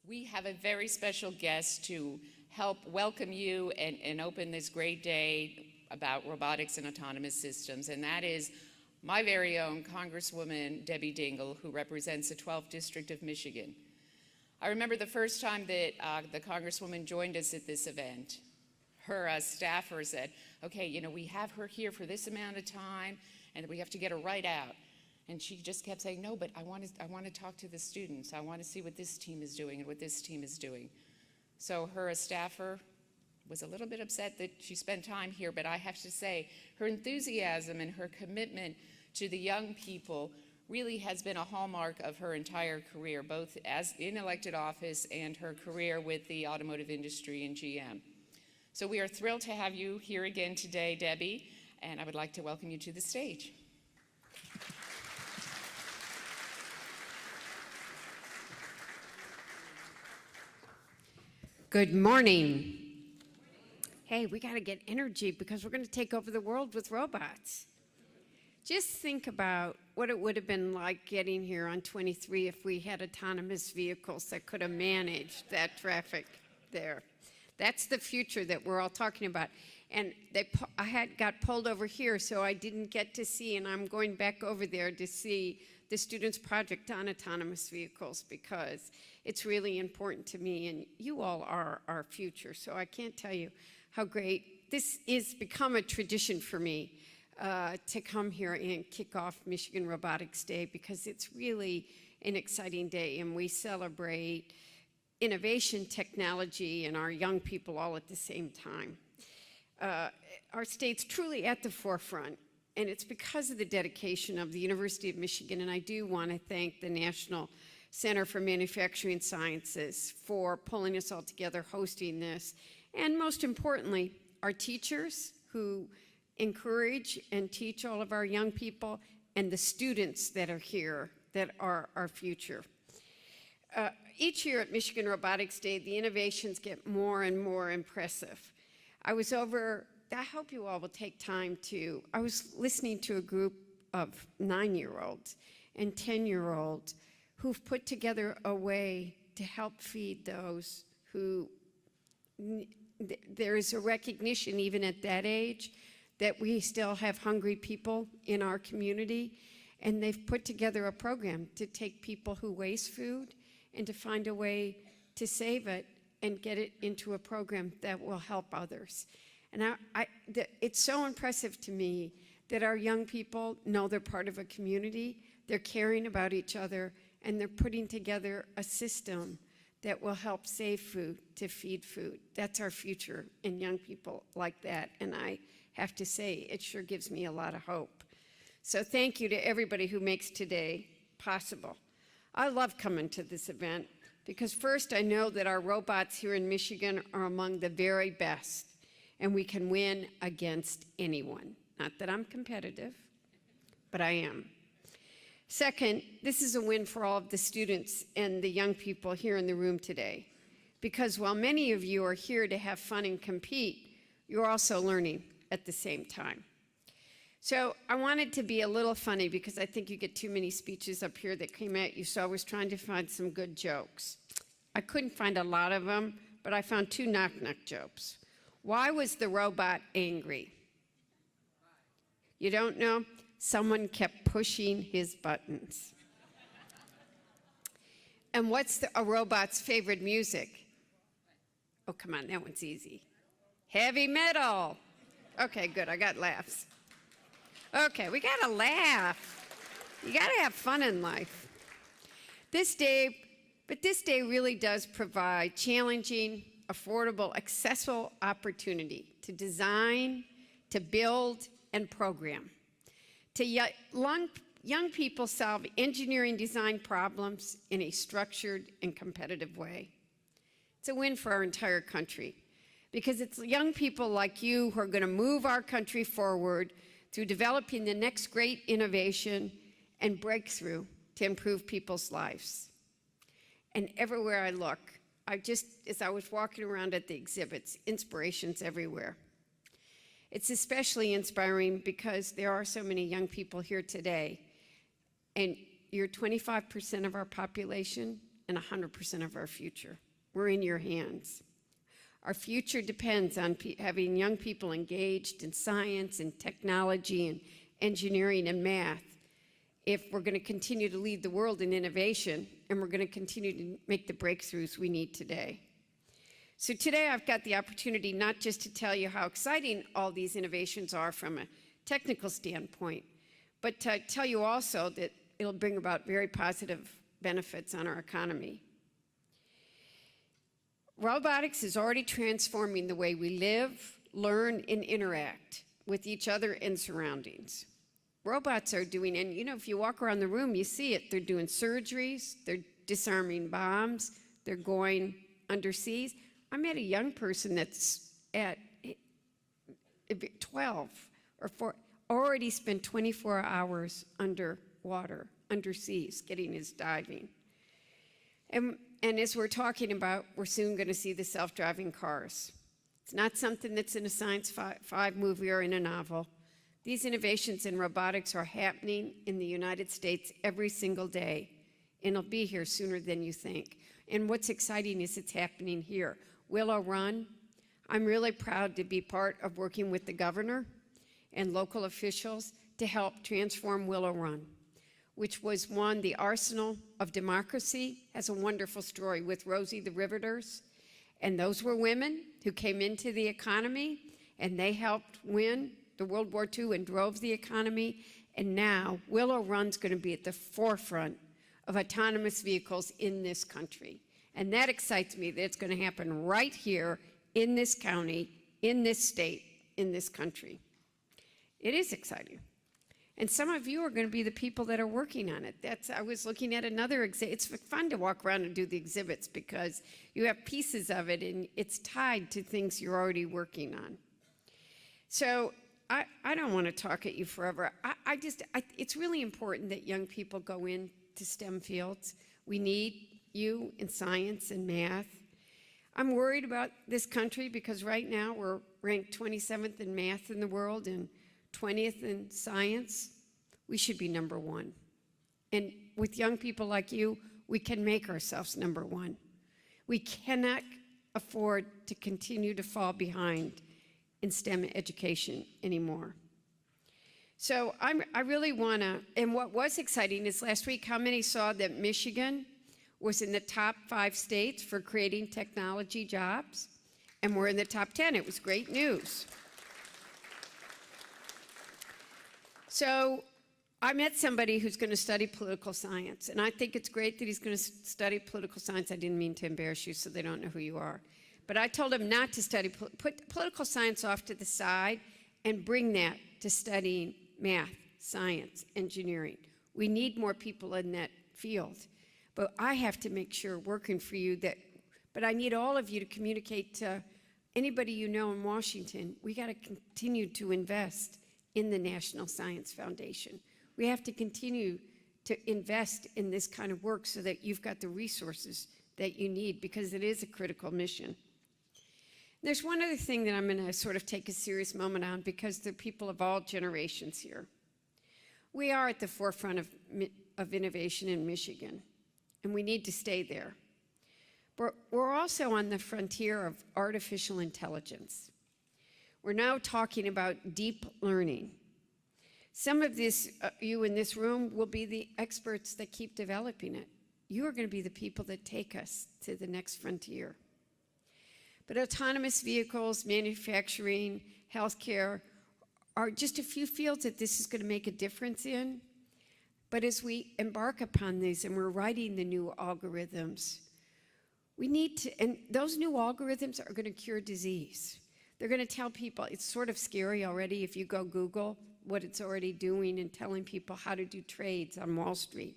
We have a very special guest to help welcome you and open this great day about robotics and autonomous systems, and that is my very own Congresswoman Debbie Dingell, who represents the 12th District of Michigan. I remember the first time that the Congresswoman joined us at this event. Her staffer said, okay, you know, we have her here for this amount of time, and we have to get her right out. And she just kept saying, no, but I want to talk to the students. I want to see what this team is doing and what this team is doing. So her staffer was a little bit upset that she spent time here, but I have to say, her enthusiasm and her commitment to the young people really has been a hallmark of her entire career, both as in elected office and her career with the automotive industry and GM. So we are thrilled to have you here again today, Debbie, and I would like to welcome you to the stage. Good morning. Hey, we got to get energy because we're going to take over the world with robots. Just think about what it would have been like getting here on 23 if we had autonomous vehicles that could have managed that traffic there. That's the future that we're all talking about. And I got pulled over here, so I didn't get to see, and I'm going back over there to see the students' project on autonomous vehicles because it's really important to me, and you all are our future. So I can't tell you how great this is become a tradition for me to come here and kick off Michigan Robotics Day because it's really an exciting day, and we celebrate innovation, technology, and our young people all at the same time. Our state's truly at the forefront, and it's because of the dedication of the University of Michigan, and I do want to thank the National Center for Manufacturing Sciences for pulling us all together, hosting this, and most importantly, our teachers who encourage and teach all of our young people, and the students that are here that are our future. Each year at Michigan Robotics Day, the innovations get more and more impressive. I hope you all will take time to, I was listening to a group of 9-year-olds and 10-year-olds who've put together a way to help feed those who, there is a recognition even at that age that we still have hungry people in our community, and they've put together a program to take people who waste food and to find a way to save it and get it into a program that will help others. And it's so impressive to me that our young people know they're part of a community, they're caring about each other, and they're putting together a system that will help save food, to feed food. That's our future in young people like that, and I have to say, it sure gives me a lot of hope. So thank you to everybody who makes today possible. I love coming to this event because first I know that our robots here in Michigan are among the very best, and we can win against anyone. Not that I'm competitive, but I am. Second, this is a win for all of the students and the young people here in the room today, because while many of you are here to have fun and compete, you're also learning at the same time. So I wanted to be a little funny because I think you get too many speeches up here that came at you, so I was trying to find some good jokes. I couldn't find a lot of them, but I found 2 knock-knock jokes. Why was the robot angry? You don't know? Someone kept pushing his buttons. And what's a robot's favorite music? Oh, come on, that one's easy. Heavy metal. Okay, good, I got laughs. Okay, we gotta laugh. You gotta have fun in life. This day really does provide challenging, affordable, accessible opportunity to design, to build, and program. To young people solve engineering design problems in a structured and competitive way. It's a win for our entire country because it's young people like you who are going to move our country forward through developing the next great innovation and breakthrough to improve people's lives. And everywhere I look, as I was walking around at the exhibits, inspirations everywhere. It's especially inspiring because there are so many young people here today, and you're 25% of our population, and 100% of our future. We're in your hands. Our future depends on having young people engaged in science and technology and engineering and math if we're going to continue to lead the world in innovation and we're going to continue to make the breakthroughs we need today. So today I've got the opportunity not just to tell you how exciting all these innovations are from a technical standpoint, but to tell you also that it'll bring about very positive benefits on our economy. Robotics is already transforming the way we live, learn, and interact with each other and surroundings. Robots are doing, and you know, if you walk around the room, you see it. They're doing surgeries, they're disarming bombs, they're going underseas. I met a young person that's at 12 or 4, already spent 24 hours underwater, underseas, getting his diving. And as we're talking about, we're soon going to see the self-driving cars. It's not something that's in a science five movie or in a novel. These innovations in robotics are happening in the United States every single day, and it'll be here sooner than you think. And what's exciting is it's happening here. Willow Run, I'm really proud to be part of working with the governor and local officials to help transform Willow Run, which was one, the arsenal of democracy, has a wonderful story with Rosie the Riveters. And those were women who came into the economy, and they helped win the World War II and drove the economy. And now Willow Run's going to be at the forefront of autonomous vehicles in this country. And that excites me that it's going to happen right here in this county, in this state, in this country. It is exciting. And some of you are going to be the people that are working on it. I was looking at another exhibit. It's fun to walk around and do the exhibits because you have pieces of it and it's tied to things you're already working on. So I don't want to talk at you forever. It's really important that young people go into STEM fields. We need you in science and math. I'm worried about this country because right now we're ranked 27th in math in the world and 20th in science. We should be number one. And with young people like you, we can make ourselves number one. We cannot afford to continue to fall behind in STEM education anymore. So I really want to, and what was exciting is last week, how many saw that Michigan was in the top 5 states for creating technology jobs? And we're in the top 10. It was great news. So I met somebody who's going to study political science, and I think it's great that he's going to study political science. I didn't mean to embarrass you so they don't know who you are. But I told him not to study, put political science off to the side and bring that to studying math, science, engineering. We need more people in that field. But I have to make sure, working for you, but I need all of you to communicate to anybody you know in Washington. We got to continue to invest in the National Science Foundation. We have to continue to invest in this kind of work so that you've got the resources that you need, because it is a critical mission. There's one other thing that I'm going to sort of take a serious moment on, because there are people of all generations here. We are at the forefront of innovation in Michigan, and we need to stay there. But we're also on the frontier of artificial intelligence. We're now talking about deep learning. Some of you in this room will be the experts that keep developing it. You are going to be the people that take us to the next frontier. But autonomous vehicles, manufacturing, healthcare are just a few fields that this is going to make a difference in. But as we embark upon these and we're writing the new algorithms, we need to, and those new algorithms are going to cure disease. They're going to tell people, it's sort of scary already if you go Google what it's already doing and telling people how to do trades on Wall Street.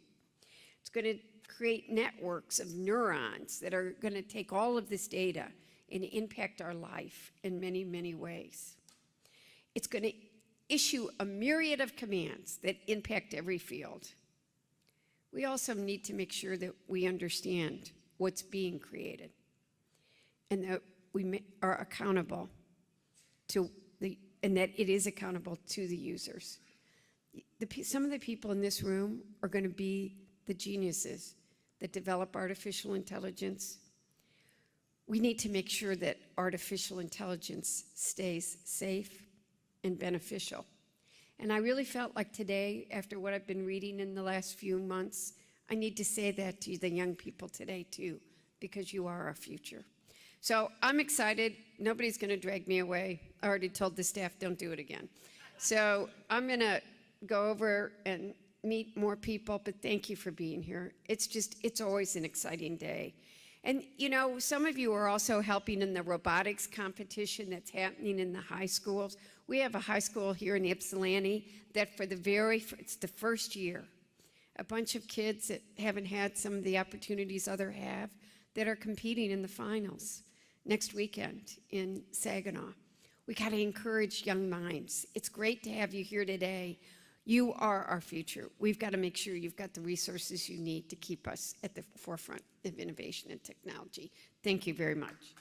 It's going to create networks of neurons that are going to take all of this data and impact our life in many, many ways. It's going to issue a myriad of commands that impact every field. We also need to make sure that we understand what's being created and that we are accountable to and that it is accountable to the users. Some of the people in this room are going to be the geniuses that develop artificial intelligence. We need to make sure that artificial intelligence stays safe and beneficial. And I really felt like today, after what I've been reading in the last few months, I need to say that to the young people today too, because you are our future. So I'm excited. Nobody's going to drag me away. I already told the staff, don't do it again. So I'm going to go over and meet more people, but thank you for being here. It's always an exciting day. And you know, some of you are also helping in the robotics competition that's happening in the high schools. We have a high school here in Ypsilanti that it's the first year, a bunch of kids that haven't had some of the opportunities others have that are competing in the finals next weekend in Saginaw. We got to encourage young minds. It's great to have you here today. You are our future. We've got to make sure you've got the resources you need to keep us at the forefront of innovation and technology. Thank you very much.